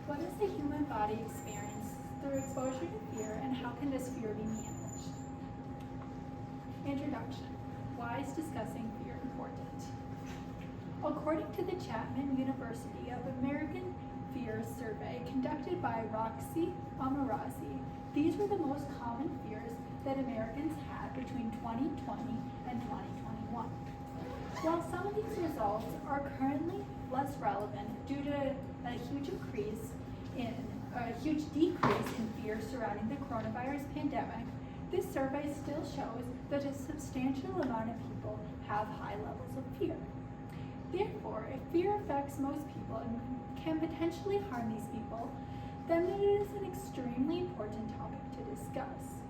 What does the human body experience through exposure to fear, and how can this fear be managed? Introduction. Why is discussing fear important? According to the Chapman University of American Fears survey conducted by Roxy Amarazi, these were the most common fears that Americans had between 2020 and 2021. While some of these results are currently less relevant due to a huge decrease in fear surrounding the coronavirus pandemic, this survey still shows that a substantial amount of people have high levels of fear. Therefore, if fear affects most people and can potentially harm these people, then it is an extremely important topic to discuss.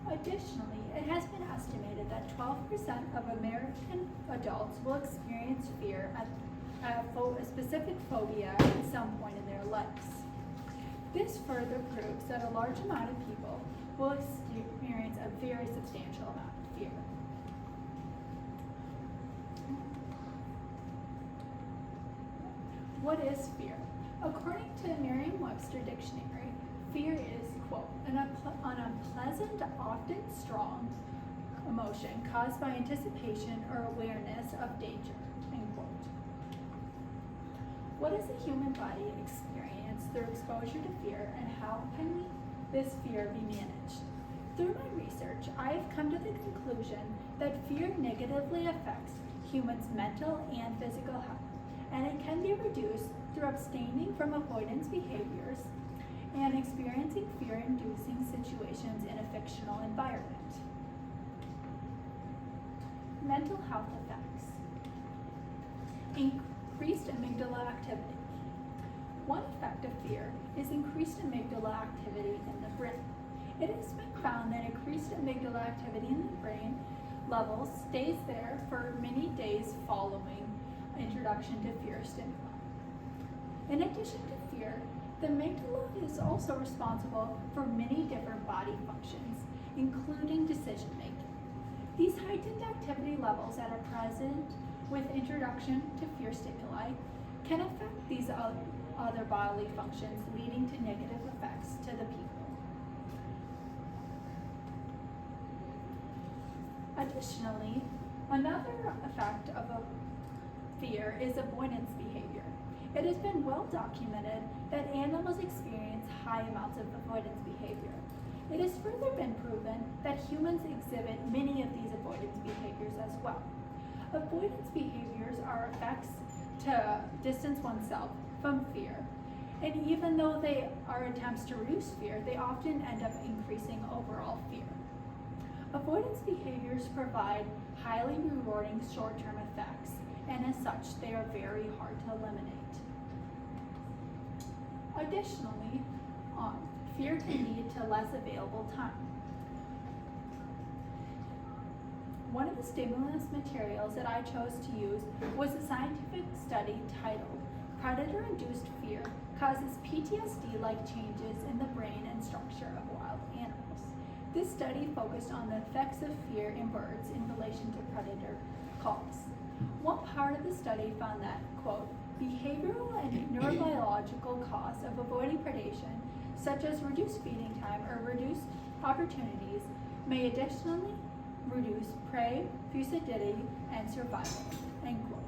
Additionally, it has been estimated that 12% of American adults will experience fear at a specific phobia at some point in their lives. This further proves that a large amount of people will experience a very substantial amount of fear. What is fear? According to Merriam-Webster Dictionary, fear is, quote, an unpleasant, often strong emotion caused by anticipation or awareness of danger, end quote. What does the human body experience through exposure to fear, and how can this fear be managed? Through my research, I have come to the conclusion that fear negatively affects humans' mental and physical health, and it can be reduced through abstaining from avoidance behaviors and experiencing fear-inducing situations in a fictional environment. Mental health effects. Increased amygdala activity. One effect of fear is increased amygdala activity in the brain. It has been found that increased amygdala activity in the brain levels stays there for many days following introduction to fear stimuli. In addition to fear, the amygdala is also responsible for many different body functions, including decision making. These heightened activity levels that are present with introduction to fear stimuli can affect these other bodily functions, leading to negative effects to the people. Additionally, another effect of a fear is avoidance behavior. It has been well documented that animals experience high amounts of avoidance behavior. It has further been proven that humans exhibit many of these avoidance behaviors as well. Avoidance behaviors are effects to distance oneself from fear, and even though they are attempts to reduce fear, they often end up increasing overall fear. Avoidance behaviors provide highly rewarding short-term effects, and as such, they are very hard to eliminate. Additionally, fear can lead to less available time. One of the stimulus materials that I chose to use was a scientific study titled "Predator-Induced Fear Causes PTSD-like Changes in the Brain and Structure of Wild Animals." This study focused on the effects of fear in birds in relation to predator calls. One part of the study found that, quote, behavioral and neurobiological costs of avoiding predation, such as reduced feeding time or reduced opportunities, may additionally reduce prey, fusidity, and survival, end quote.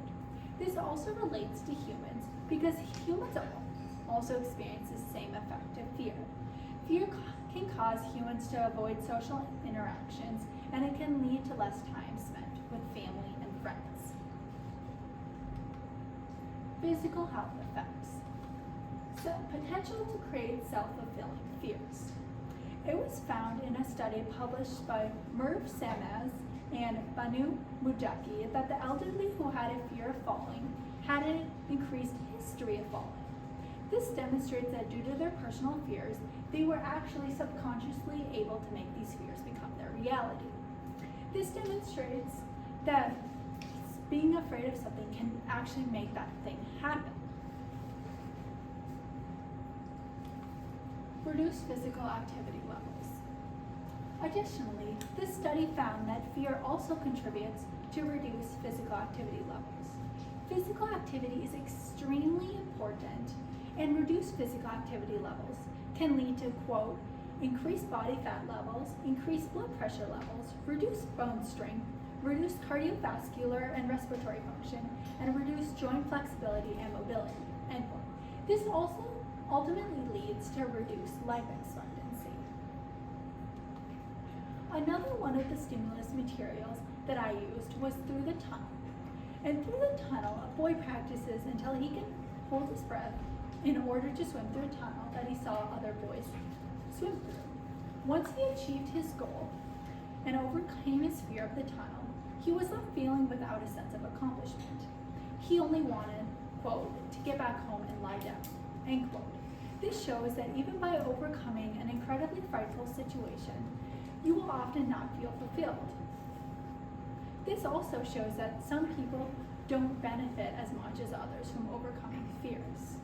This also relates to humans because humans also experience the same effect of fear. Fear can cause humans to avoid social interactions, and it can lead to less time spent with family and friends. Physical health effects. So, potential to create self-fulfilling fears. It was found in a study published by Merv Samaz and Banu Mujaki that the elderly who had a fear of falling had an increased history of falling. This demonstrates that due to their personal fears, they were actually subconsciously able to make these fears become their reality. This demonstrates that being afraid of something can actually make that thing happen. Reduce physical activity levels. Additionally, this study found that fear also contributes to reduce physical activity levels. Physical activity is extremely important and reduced physical activity levels can lead to, quote, increased body fat levels, increased blood pressure levels, reduced bone strength, reduced cardiovascular and respiratory function, and reduced joint flexibility and mobility, end quote. This also ultimately leads to reduced life expectancy. Another one of the stimulus materials that I used was Through the Tunnel. And through the tunnel, a boy practices until he can hold his breath in order to swim through a tunnel that he saw other boys swim through. Once he achieved his goal and overcame his fear of the tunnel, he was left feeling without a sense of accomplishment. He only wanted, quote, to get back home and lie down, end quote. This shows that even by overcoming an incredibly frightful situation, you will often not feel fulfilled. This also shows that some people don't benefit as much as others from overcoming fears.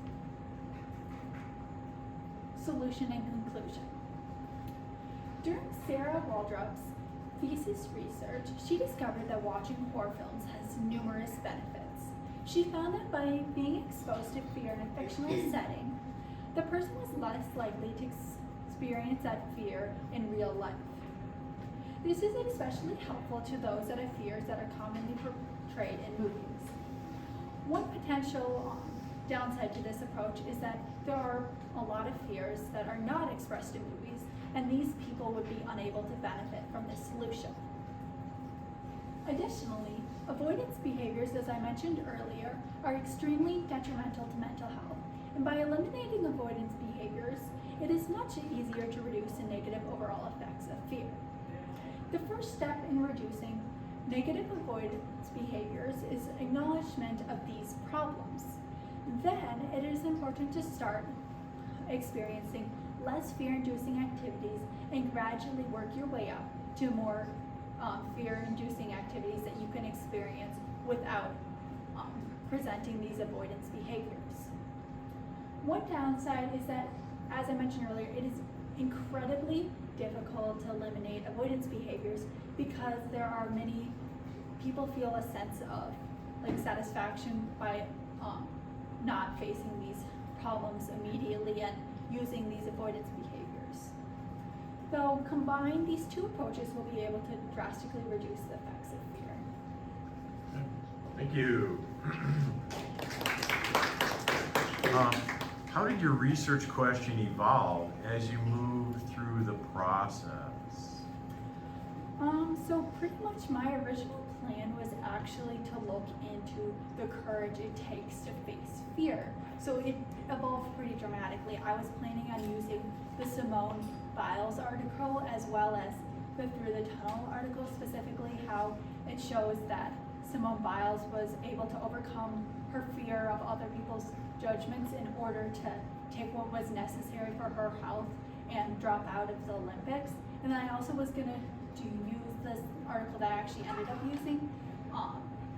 Solution and conclusion. During Sarah Waldrop's thesis research, she discovered that watching horror films has numerous benefits. She found that by being exposed to fear in a fictional setting, the person was less likely to experience that fear in real life. This is especially helpful to those that have fears that are commonly portrayed in movies. One potential downside to this approach is that there are a lot of fears that are not expressed in movies, and these people would be unable to benefit from this solution. Additionally, avoidance behaviors, as I mentioned earlier, are extremely detrimental to mental health, and by eliminating avoidance behaviors, it is much easier to reduce the negative overall effects of fear. The first step in reducing negative avoidance behaviors is acknowledgement of these problems. Then it is important to start experiencing less fear-inducing activities and gradually work your way up to more fear-inducing activities that you can experience without presenting these avoidance behaviors. One downside is that, as I mentioned earlier, it is incredibly difficult to eliminate avoidance behaviors because there are many people feel a sense of satisfaction by not facing these problems immediately and using these avoidance behaviors. Though combined, these two approaches will be able to drastically reduce the effects of fear. Thank you. How did your research question evolve as you moved through the process? So pretty much my original plan was actually to look into the courage it takes to face fear. So it evolved pretty dramatically. I was planning on using the Simone Biles article as well as the Through the Tunnel article, specifically how it shows that Simone Biles was able to overcome her fear of other people's judgments in order to take what was necessary for her health and drop out of the Olympics. And then I also was going to use this article that I actually ended up using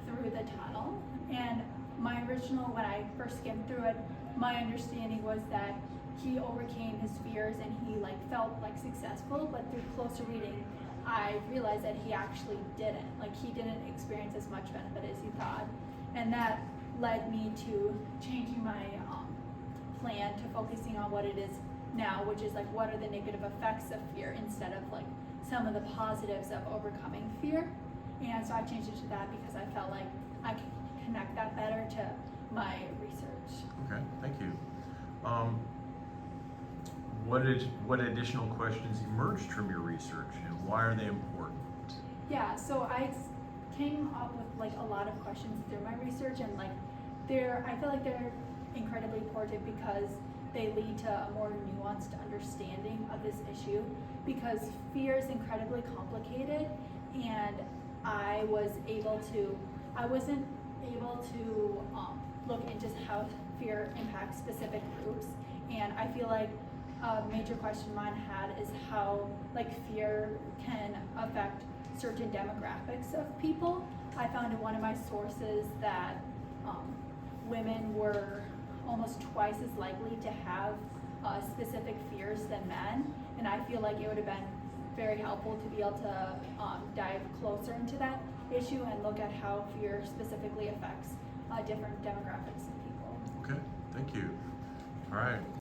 Through the Tunnel. And my original, when I first skimmed through it, my understanding was that he overcame his fears and he felt successful, but through closer reading, I realized that he actually didn't. He didn't experience as much benefit as he thought. And that led me to changing my plan to focusing on what it is now, which is what are the negative effects of fear instead of some of the positives of overcoming fear. And so I changed it to that because I felt like I could connect that better to my research. Okay, thank you. What additional questions emerged from your research and why are they important? Yeah, so I came up with a lot of questions through my research, and I feel like they're incredibly important because they lead to a more nuanced understanding of this issue, because fear is incredibly complicated, and I wasn't able to look into how fear impacts specific groups. And I feel like a major question mine had is how fear can affect certain demographics of people. I found in one of my sources that women were almost twice as likely to have specific fears than men, and I feel like it would have been very helpful to be able to dive closer into that issue and look at how fear specifically affects different demographics of people. Okay, thank you. All right.